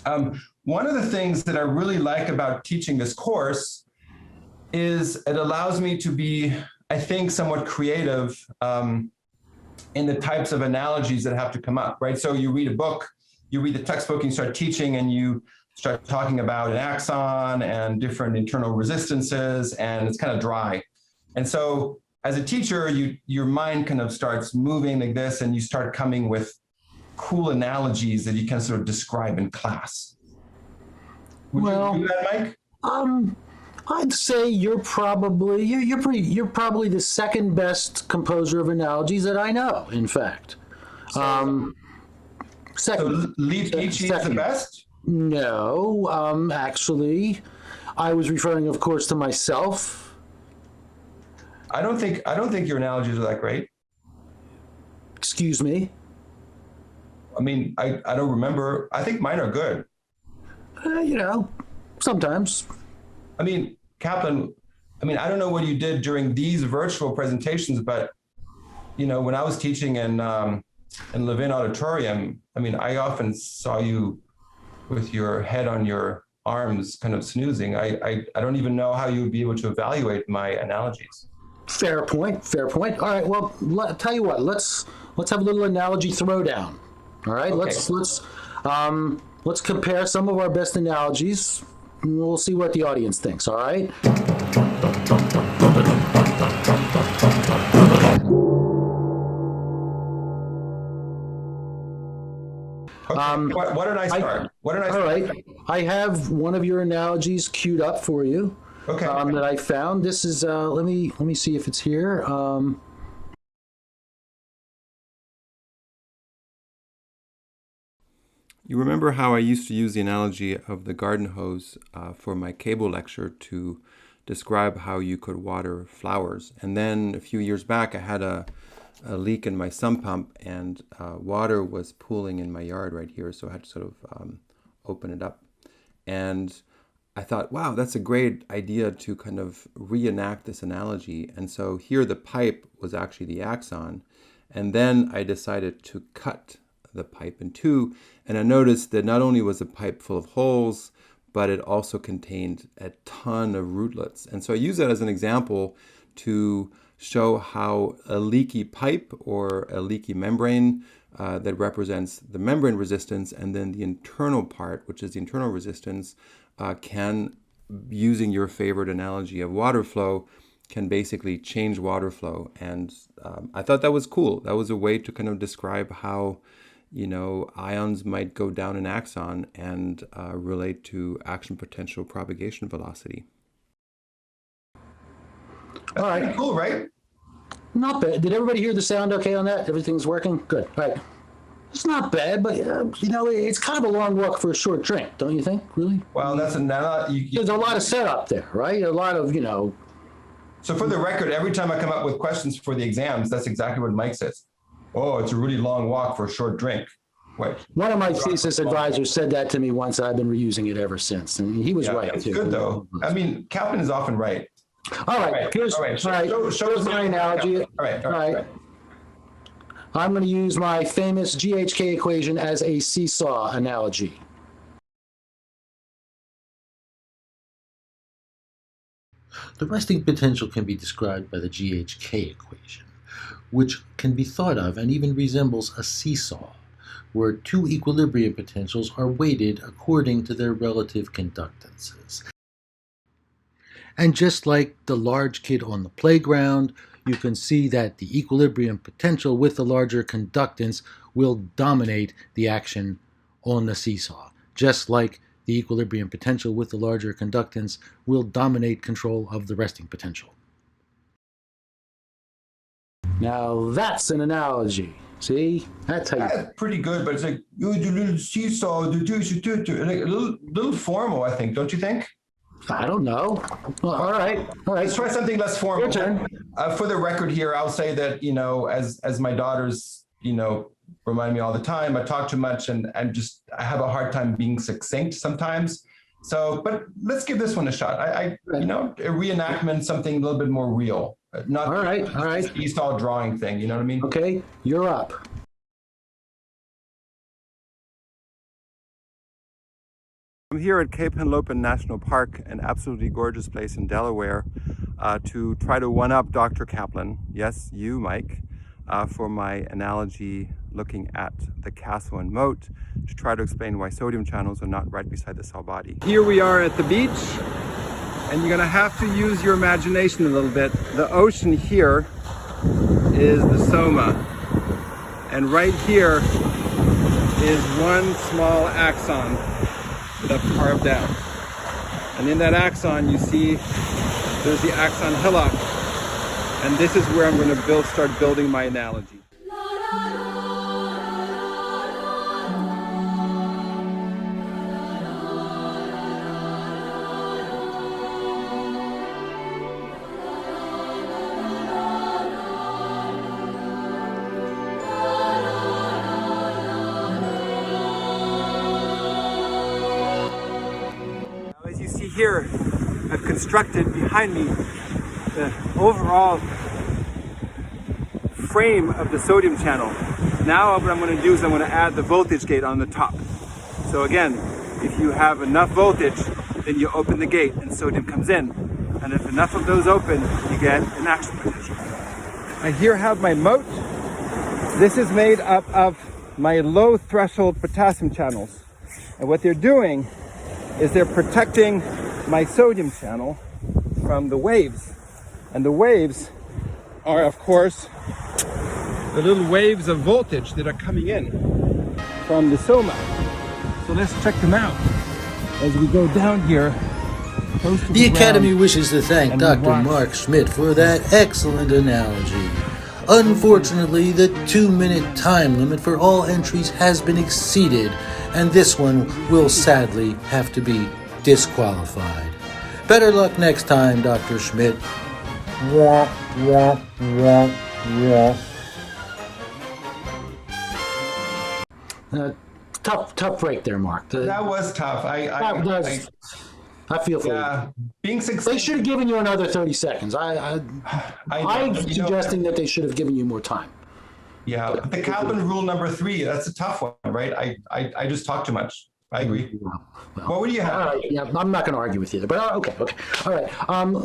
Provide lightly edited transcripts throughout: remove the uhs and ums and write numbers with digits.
One of the things that I really like about teaching this course is it allows me to be, I think, somewhat creative in the types of analogies that have to come up, right? So you read a book, you read the textbook, and you start teaching, and you start talking about an axon and different internal resistances, and it's kind of dry. And so as a teacher, your mind kind of starts moving like this, and you start coming with cool analogies that you can sort of describe in class. Would you do that, Mike? I'd say you're probably the second best composer of analogies that I know. In fact, second. So Leach-Each is the best? No, actually, I was referring, of course, to myself. I don't think your analogies are that great. Excuse me. I mean, I don't remember. I think mine are good. Sometimes. I mean, Kaplan, I don't know what you did during these virtual presentations, but, when I was teaching in Levin Auditorium, I often saw you with your head on your arms kind of snoozing. I don't even know how you would be able to evaluate my analogies. Fair point. All right, well, tell you what, let's have a little analogy throwdown. All right, okay. Let's compare some of our best analogies. We'll see what the audience thinks, all right? Okay. What did I start? All right. I have one of your analogies queued up for you. Okay. That I found. This is let me see if it's here. You remember how I used to use the analogy of the garden hose for my cable lecture to describe how you could water flowers. And then a few years back, I had a leak in my sump pump, and water was pooling in my yard right here, so I had to sort of open it up. And I thought, wow, that's a great idea to kind of reenact this analogy. And so here the pipe was actually the axon. And then I decided to cut the pipe in two, and I noticed that not only was the pipe full of holes, but it also contained a ton of rootlets. And so I use that as an example to show how a leaky pipe or a leaky membrane that represents the membrane resistance, and then the internal part, which is the internal resistance, can, using your favorite analogy of water flow, can basically change water flow. And I thought that was cool. That was a way to kind of describe how ions might go down an axon and relate to action potential propagation velocity. All right, cool, right? Not bad. Did everybody hear the sound okay on that? Everything's working? Good. All right. It's not bad, but, it's kind of a long walk for a short drink, don't you think, really? Well, that's there's a lot of setup there, right? A lot of, So for the record, every time I come up with questions for the exams, that's exactly what Mike says. Oh, it's a really long walk for a short drink. Wait. One of my thesis advisors said that to me once. I've been reusing it ever since, and he was right. It's too. Good though. Kaplan is often right. All right. Here's my analogy. All right. I'm going to use my famous GHK equation as a seesaw analogy. The resting potential can be described by the GHK equation, which can be thought of and even resembles a seesaw, where two equilibrium potentials are weighted according to their relative conductances. And just like the large kid on the playground, you can see that the equilibrium potential with the larger conductance will dominate the action on the seesaw, just like the equilibrium potential with the larger conductance will dominate control of the resting potential. Now that's an analogy. See? That's how That's pretty good, but it's like, you little seesaw, like a little formal, I think, don't you think? I don't know. Well, all right. Let's try something less formal. Your turn. For the record here, I'll say that, as my daughters, remind me all the time, I talk too much and I have a hard time being succinct sometimes. So, but let's give this one a shot. A reenactment, something a little bit more real. Not all right. Seesaw drawing thing, you know what I mean? Okay, you're up. I'm here at Cape Henlopen National Park, an absolutely gorgeous place in Delaware, to try to one-up Dr. Kaplan, yes, you, Mike, for my analogy looking at the castle and moat to try to explain why sodium channels are not right beside the cell body. Here we are at the beach, and you're gonna have to use your imagination a little bit. The ocean here is the Soma, and right here is one small axon that I've carved out. And in that axon, you see there's the axon hillock, and this is where I'm going to start building my analogy. As you see here, I've constructed behind me the overall frame of the sodium channel. Now what I'm going to do is I'm going to add the voltage gate on the top. So again, if you have enough voltage, then you open the gate and sodium comes in. And if enough of those open, you get an action potential. I here have my moat. This is made up of my low threshold potassium channels. And what they're doing is they're protecting my sodium channel from the waves. And the waves are, of course, the little waves of voltage that are coming in from the Soma. So let's check them out as we go down here. Close to The Academy ground wishes to thank and Dr. watch. Marc Schmidt for that excellent analogy. Unfortunately, the 2-minute time limit for all entries has been exceeded, and this one will sadly have to be disqualified. Better luck next time, Dr. Schmidt. Wah, wah, wah, wah. Tough break there, Mark. That was tough. I feel for yeah, you. being They successful. should have given you another 30 seconds. I'm suggesting that they should have given you more time. Yeah, but the Kaplan rule number 3, that's a tough one, right? I just talk too much. I agree. Well, What would you all have? right, yeah, I'm not going to argue with you, but okay, all right.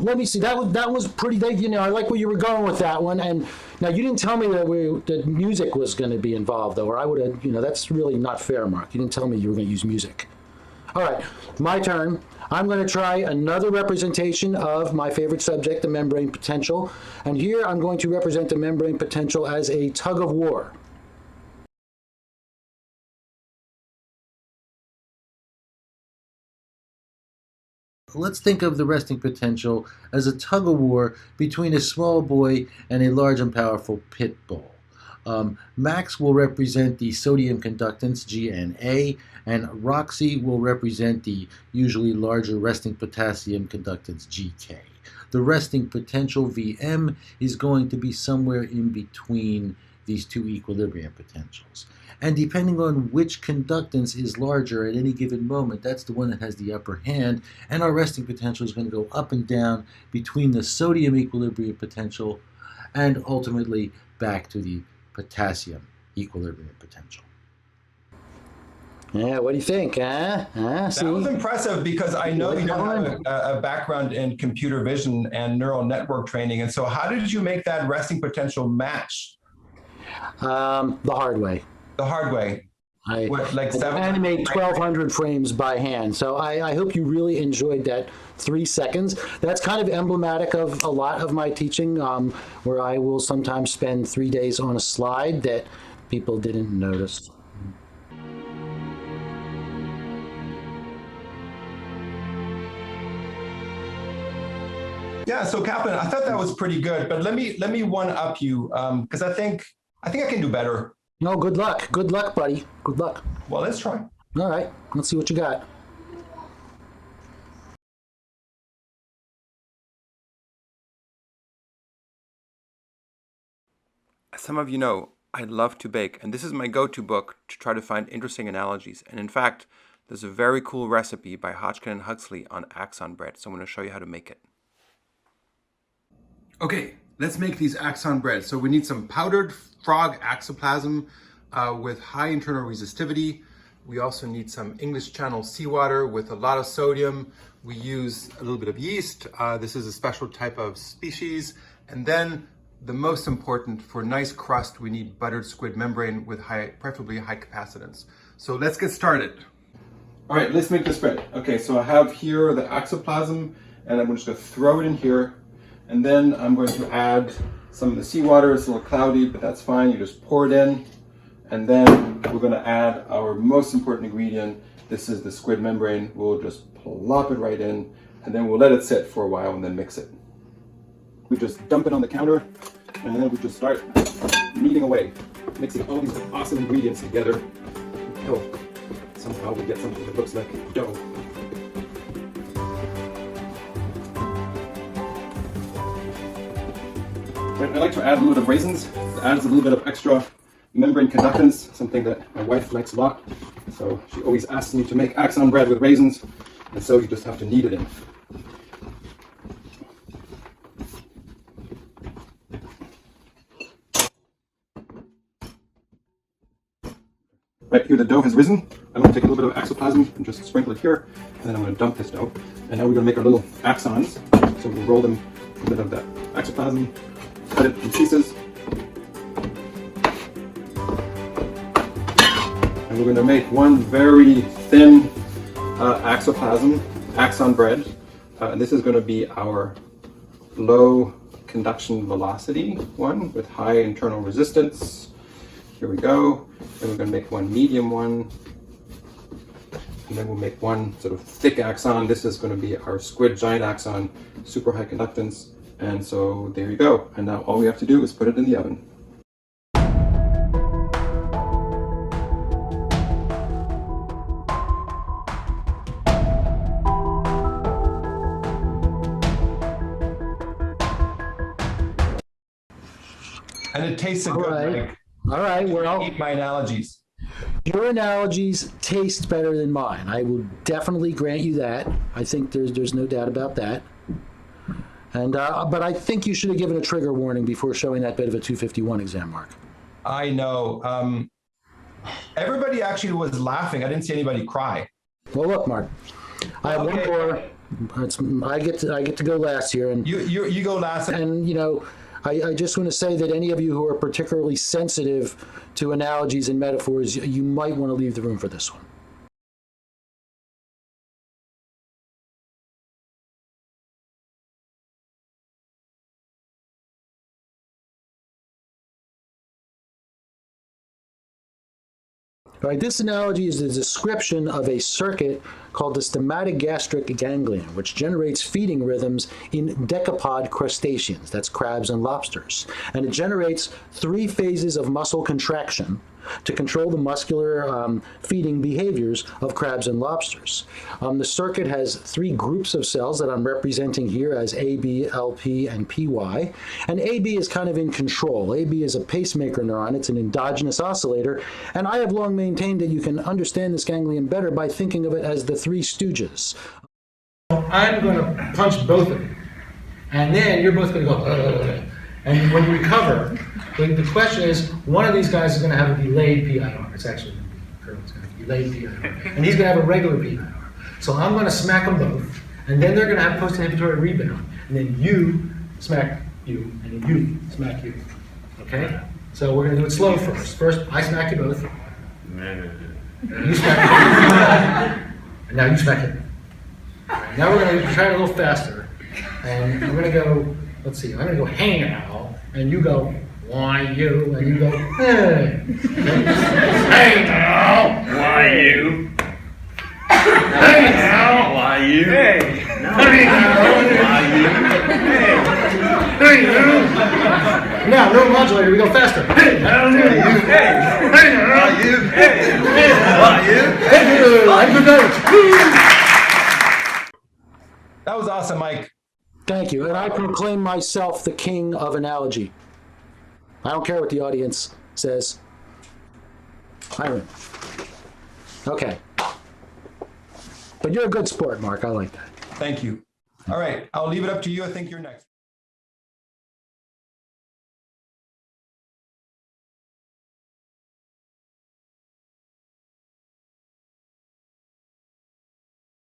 Let me see. That was pretty. I like where you were going with that one. And now you didn't tell me that music was going to be involved, though, or I would have. That's really not fair, Mark. You didn't tell me you were going to use music. All right, my turn. I'm going to try another representation of my favorite subject, the membrane potential. And here I'm going to represent the membrane potential as a tug of war. Let's think of the resting potential as a tug-of-war between a small boy and a large and powerful pit bull. Max will represent the sodium conductance, G and A, and Roxy will represent the usually larger resting potassium conductance, GK. The resting potential, Vm, is going to be somewhere in between these two equilibrium potentials. And depending on which conductance is larger at any given moment, that's the one that has the upper hand, and our resting potential is going to go up and down between the sodium equilibrium potential and ultimately back to the potassium equilibrium potential. Yeah, what do you think? See? That was impressive because I know you don't have a background in computer vision and neural network training. And so how did you make that resting potential match? The hard way. The hard way. I seven? animate 1,200 frames by hand. So I hope you really enjoyed that 3 seconds. That's kind of emblematic of a lot of my teaching, where I will sometimes spend 3 days on a slide that people didn't notice. Yeah, so Kaplan, I thought that was pretty good, but let me one up you because I think I can do better. No, good luck. Good luck, buddy. Good luck. Well, let's try. All right, let's see what you got. As some of you know, I love to bake, and this is my go-to book to try to find interesting analogies. And in fact, there's a very cool recipe by Hodgkin and Huxley on axon bread, so I'm going to show you how to make it. Okay, let's make these axon bread. So we need some powdered frog axoplasm with high internal resistivity. We also need some English channel seawater with a lot of sodium. We use a little bit of yeast. This is a special type of species. And then the most important, for nice crust, we need buttered squid membrane with preferably high capacitance. So let's get started. All right, let's make the spread. Okay, so I have here the axoplasm, and I'm just gonna throw it in here. And then I'm going to add some of the seawater. It's a little cloudy, but that's fine. You just pour it in. And then we're gonna add our most important ingredient. This is the squid membrane. We'll just plop it right in, and then we'll let it sit for a while and then mix it. We just dump it on the counter, and then we just start kneading away, mixing all these awesome ingredients together until somehow we get something that looks like dough. Right, I like to add a little bit of raisins. It adds a little bit of extra membrane conductance, something that my wife likes a lot. So she always asks me to make axon bread with raisins, and so you just have to knead it in. Right here, the dough has risen. I'm going to take a little bit of axoplasm and just sprinkle it here, and then I'm going to dump this dough. And now we're going to make our little axons. So we'll roll them a bit of that axoplasm, cut it in pieces, and we're going to make one very thin axon bread. And this is going to be our low conduction velocity one with high internal resistance. Here we go. Then we're going to make one medium one. And then we'll make one sort of thick axon. This is going to be our squid giant axon, super high conductance. And so there you go. And now all we have to do is put it in the oven. And it tastes good, Mike. All right, well, Eat my analogies. your analogies taste better than mine. I will definitely grant you that. I think there's no doubt about that. And but I think you should have given a trigger warning before showing that bit of a 251 exam, Mark. I know. Everybody actually was laughing. I didn't see anybody cry. Well, look, Mark, I have one more. I get to go last here, and You go last. and you know, I just want to say that any of you who are particularly sensitive to analogies and metaphors, you might want to leave the room for this one. All right, this analogy is a description of a circuit called the stomatogastric ganglion, which generates feeding rhythms in decapod crustaceans, that's crabs and lobsters. And it generates 3 phases of muscle contraction to control the muscular feeding behaviors of crabs and lobsters. The circuit has 3 groups of cells that I'm representing here as AB, LP, and PY. And AB is kind of in control. AB is a pacemaker neuron. It's an endogenous oscillator. And I have long maintained that you can understand this ganglion better by thinking of it as the 3 stooges. I'm going to punch both of you. And then you're both going to go, ugh. And when you recover, the question is, one of these guys is going to have a delayed PIR. It's actually going to have a delayed PIR. And he's going to have a regular PIR. So I'm going to smack them both, and then they're going to have post-inhibitory rebound. And then you smack you, and then you smack you. Okay? So we're going to do it slow first. First, I smack you both. You smack me. And now you smack him. Right, now we're going to try it a little faster. And I'm going to go, let's see, I'm going to go, hey now, and you go, why you? And you go, hey. Hey now. Why you? Hey now. Why you? Hey. No. Hey now. Why you? Hey now. Now, neuromodulator, we go faster. Hey now. Hey you? Hey. Hey now. Why you? Hey. Why you? Hey, I'm good night. That was awesome, Mike. Thank you. And I proclaim myself the king of analogy. I don't care what the audience says. I win. Okay. But you're a good sport, Mark. I like that. Thank you. All right, I'll leave it up to you. I think you're next.